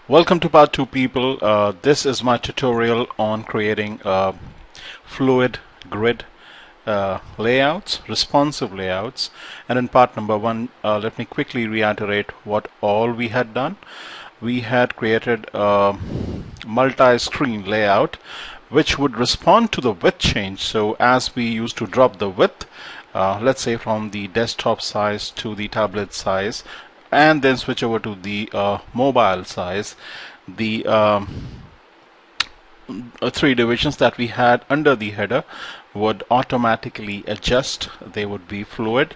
Welcome to part 2, people. This is my tutorial on creating fluid grid layouts, responsive layouts. And in part number 1, let me quickly reiterate what all we had done. We had created a multi-screen layout which would respond to the width change. So as we used to drop the width, let's say from the desktop size to the tablet size, and then switch over to the mobile size, the three divisions that we had under the header would automatically adjust. They would be fluid.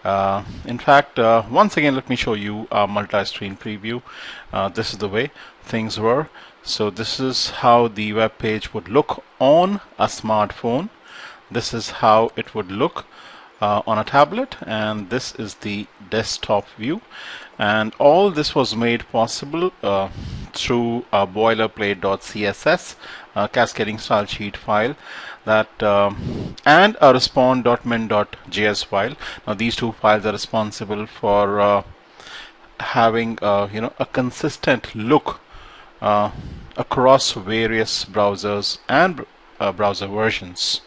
In fact, once again, let me show you a multi-screen preview. This is the way things were. So this is how the web page would look on a smartphone. This is how it would look on a tablet, and this is the desktop view. And all this was made possible through a boilerplate.css cascading style sheet file that and a respond.min.js file. Now these two files are responsible for having a consistent look across various browsers and browser versions.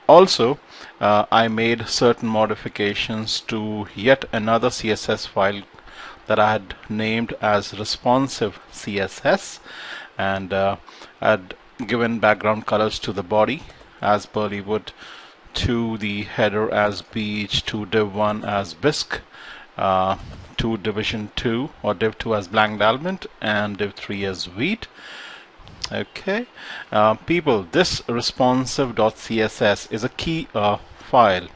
Also, I made certain modifications to yet another CSS file that I had named as responsive CSS, and had given background colors to the body as Bollywood, to the header as beach, to div1 as bisque, to division 2 or div 2 as blank almond, and div 3 as wheat. Okay, people, this responsive.css is a key file.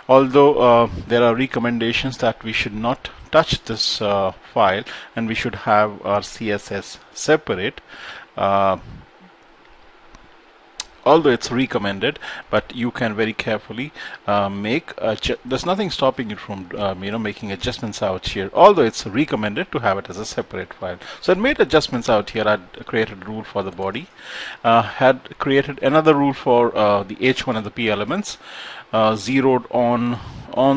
Although there are recommendations that we should not touch this file and we should have our CSS separate, although it's recommended, but you can very carefully make there's nothing stopping you from making adjustments out here, although it's recommended to have it as a separate file. So I made adjustments out here. I'd created a rule for the body, had created another rule for the H1 and the P elements, zeroed on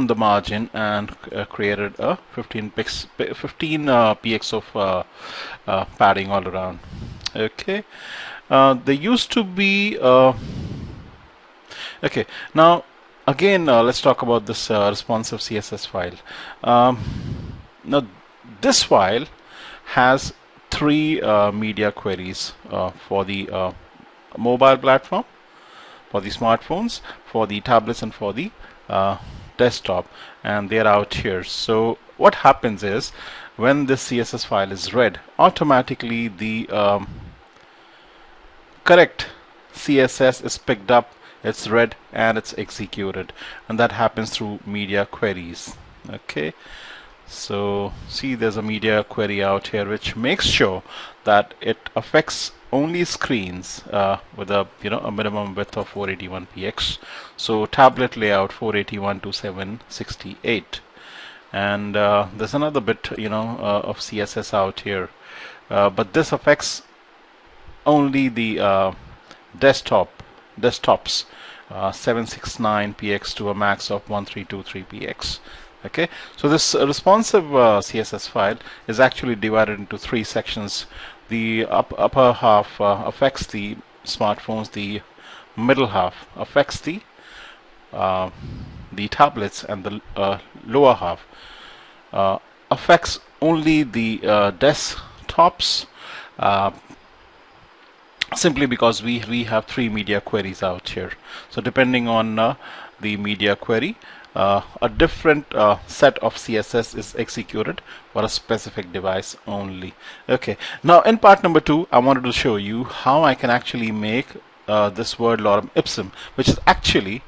the margin, and created a 15 px of padding all around. Okay. There used to be okay, now again, let's talk about this responsive CSS file. Now this file has three media queries for the mobile platform, for the smartphones, for the tablets, and for the desktop, and they're out here. So what happens is, when this CSS file is read, automatically the correct CSS is picked up, it's read, and it's executed, and that happens through media queries. Okay, so see, there's a media query out here which makes sure that it affects only screens with a a minimum width of 481 px. So tablet layout 481 to 768, and there's another bit of CSS out here, but this affects only the desktops 769 px to a max of 1323 px. Okay, so this responsive CSS file is actually divided into three sections. The upper half affects the smartphones, the middle half affects the tablets, and the lower half affects only the desktops, simply because we have three media queries out here. So depending on the media query, a different set of CSS is executed for a specific device only. Okay, now in part number 2, I wanted to show you how I can actually make this word lorem ipsum, which is actually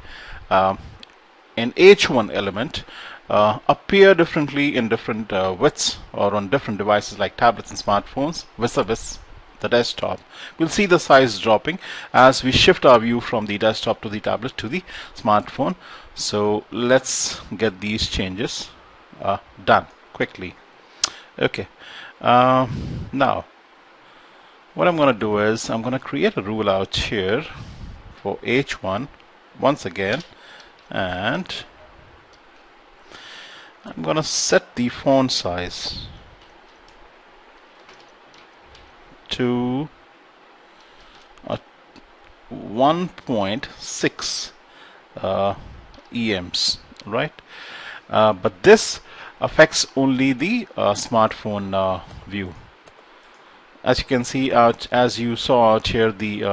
an H1 element, appear differently in different widths or on different devices like tablets and smartphones vis-a-vis the desktop. We'll see the size dropping as we shift our view from the desktop to the tablet to the smartphone. So let's get these changes done quickly. Okay, now what I'm going to do is I'm going to create a rule out here for H1 once again, and I'm going to set the font size to 1.6 EMs, right? But this affects only the smartphone view. As you can see as you saw out here, the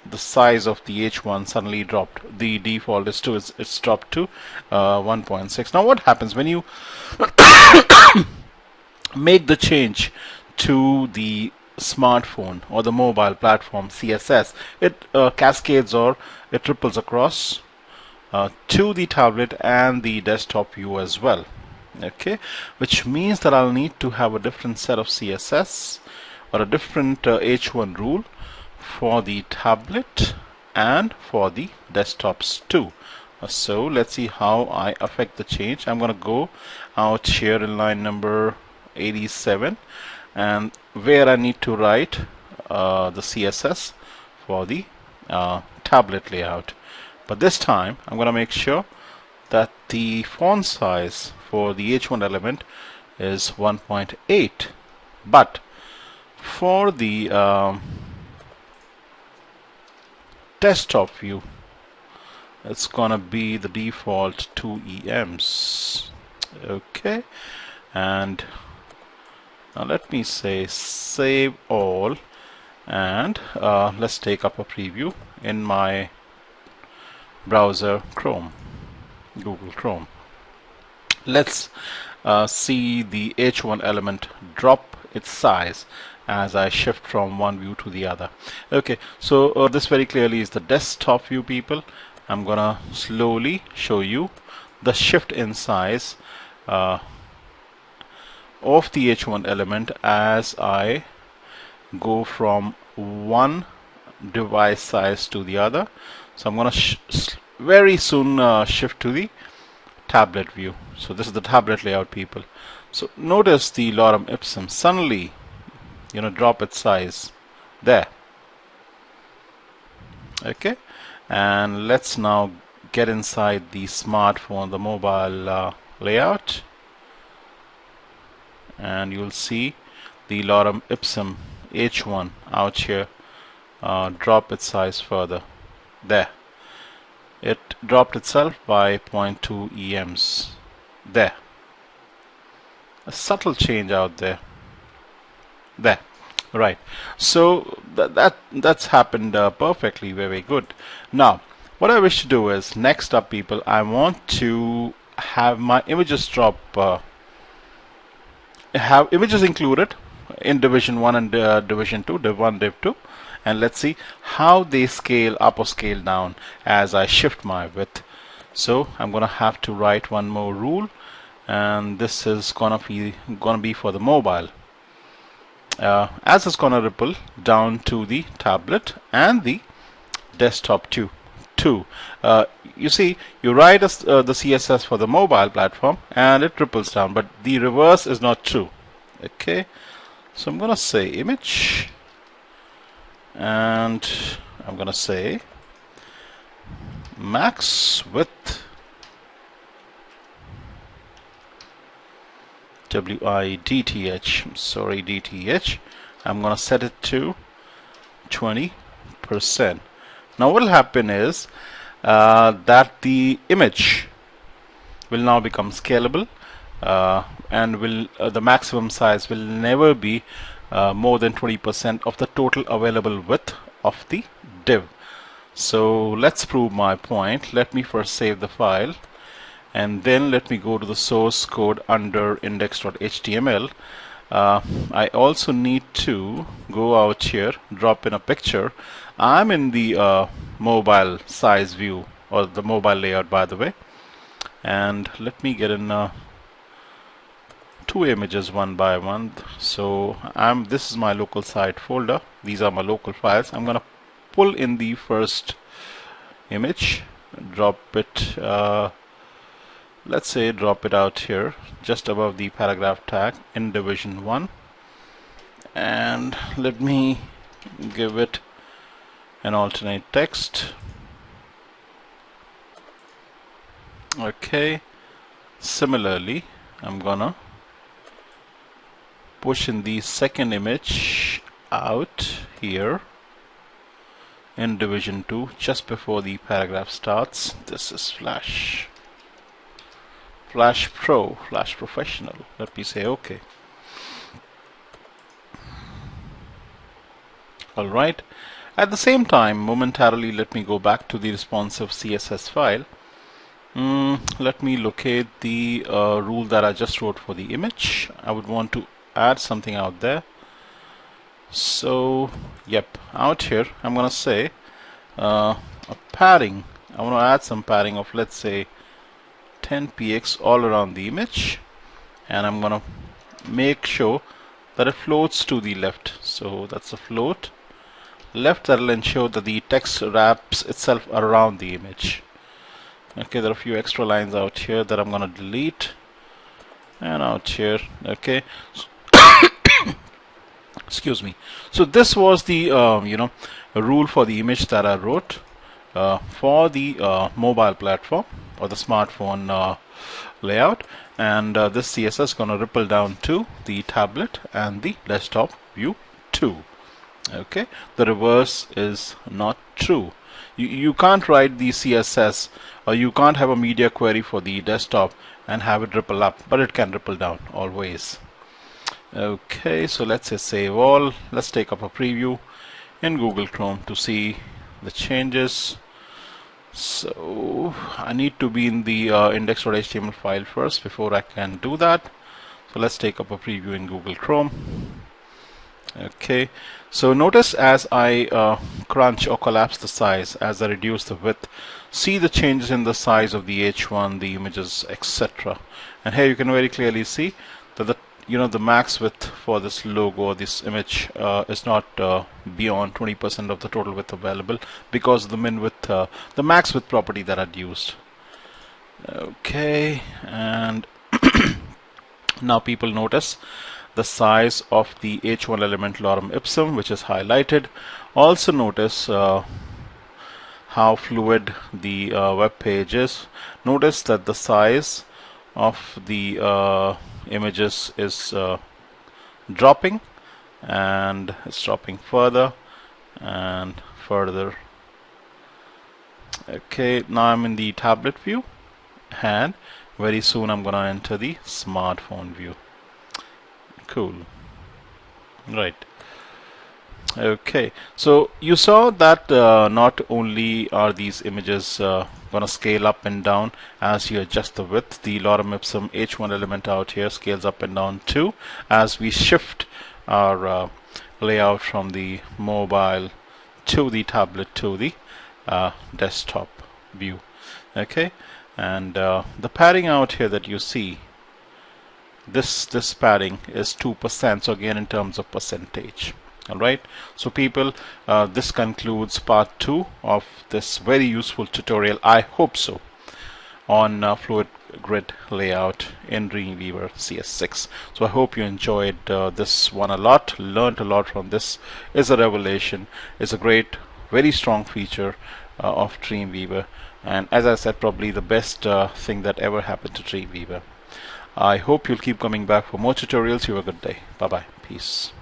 the size of the H1 suddenly dropped. The default is 2, it's dropped to 1.6. Now what happens when you make the change to the smartphone or the mobile platform CSS? It cascades, or it ripples across to the tablet and the desktop view as well. Okay, which means that I'll need to have a different set of CSS or a different H1 rule for the tablet and for the desktops too. So let's see how I affect the change. I'm going to go out here in line number 87, and where I need to write the CSS for the tablet layout. But this time I'm going to make sure that the font size for the H1 element is 1.8, but for the desktop view it's gonna be the default 2 EMs. Okay, and now let me say save all, and let's take up a preview in my browser Chrome, Google Chrome. Let's see the H1 element drop its size as I shift from one view to the other. Okay, so this very clearly is the desktop view, people. I'm gonna slowly show you the shift in size of the H1 element as I go from one device size to the other. So I'm gonna very soon shift to the tablet view. So this is the tablet layout, people. So notice the lorem ipsum suddenly drop its size there. Okay, and let's now get inside the smartphone, the mobile layout, and you'll see the lorem ipsum H1 out here drop its size further. There, it dropped itself by 0.2 EMs. There, a subtle change out there. There, right. So that's happened perfectly, very good. Now what I wish to do is, next up, people, I want to have my images drop, have images included in division 1 and division 2, div 1, div 2, and let's see how they scale up or scale down as I shift my width. So I'm gonna have to write one more rule, and this is gonna be for the mobile, as it's gonna ripple down to the tablet and the desktop too. You see, you write the CSS for the mobile platform and it ripples down, but the reverse is not true. Okay, so I'm gonna say image, and I'm gonna say max width width, sorry, DTH. I'm gonna set it to 20%. Now what will happen is that the image will now become scalable, and the maximum size will never be more than 20% of the total available width of the div. So let's prove my point. Let me first save the file, and then let me go to the source code under index.html. I also need to go out here, drop in a picture. I'm in the mobile size view, or the mobile layout, by the way, and let me get in two images one by one. So this is my local site folder. These are my local files. I'm gonna pull in the first image, drop it, let's say drop it out here just above the paragraph tag in division 1, and let me give it an alternate text. Okay, similarly I'm gonna push in the second image out here in division 2 just before the paragraph starts. This is Flash Pro, Flash Professional. Let me say OK. Alright, at the same time, momentarily let me go back to the responsive CSS file. Let me locate the rule that I just wrote for the image. I would want to add something out there. So yep, out here I'm gonna say a padding. I want to add some padding of, let's say, 10px all around the image, and I'm gonna make sure that it floats to the left. So that's a float left. That will ensure that the text wraps itself around the image. Okay, there are a few extra lines out here that I'm gonna delete, and out here. Okay, excuse me. So this was the rule for the image that I wrote for the mobile platform or the smartphone layout, and this CSS is going to ripple down to the tablet and the desktop view too. Okay, the reverse is not true. You can't write the CSS, or you can't have a media query for the desktop and have it ripple up, but it can ripple down always. Okay, so let's say save all. Let's take up a preview in Google Chrome to see the changes. So I need to be in the index.html file first before I can do that. So let's take up a preview in Google Chrome. Okay, so notice as I crunch or collapse the size, as I reduce the width, see the changes in the size of the H1, the images, etc. And here you can very clearly see that the max width for this logo or this image is not beyond 20% of the total width available, because of the min width, the max width property that I'd used. Okay, and now people notice the size of the H1 element lorem ipsum, which is highlighted. Also notice how fluid the web page is. Notice that the size of the images is dropping, and it's dropping further and further. Okay, now I'm in the tablet view, and very soon I'm gonna enter the smartphone view. Cool. Right. Okay, so you saw that not only are these images going to scale up and down as you adjust the width, the lorem ipsum H1 element out here scales up and down too as we shift our layout from the mobile to the tablet to the desktop view. Okay, and the padding out here that you see, this padding is 2%, so again in terms of percentage. Alright, so people, this concludes part 2 of this very useful tutorial, I hope so, on fluid grid layout in Dreamweaver CS6. So I hope you enjoyed this one a lot, learned a lot from this. It's a revelation. It's a great, very strong feature of Dreamweaver, and as I said, probably the best thing that ever happened to Dreamweaver. I hope you'll keep coming back for more tutorials. You have a good day. Bye bye. Peace.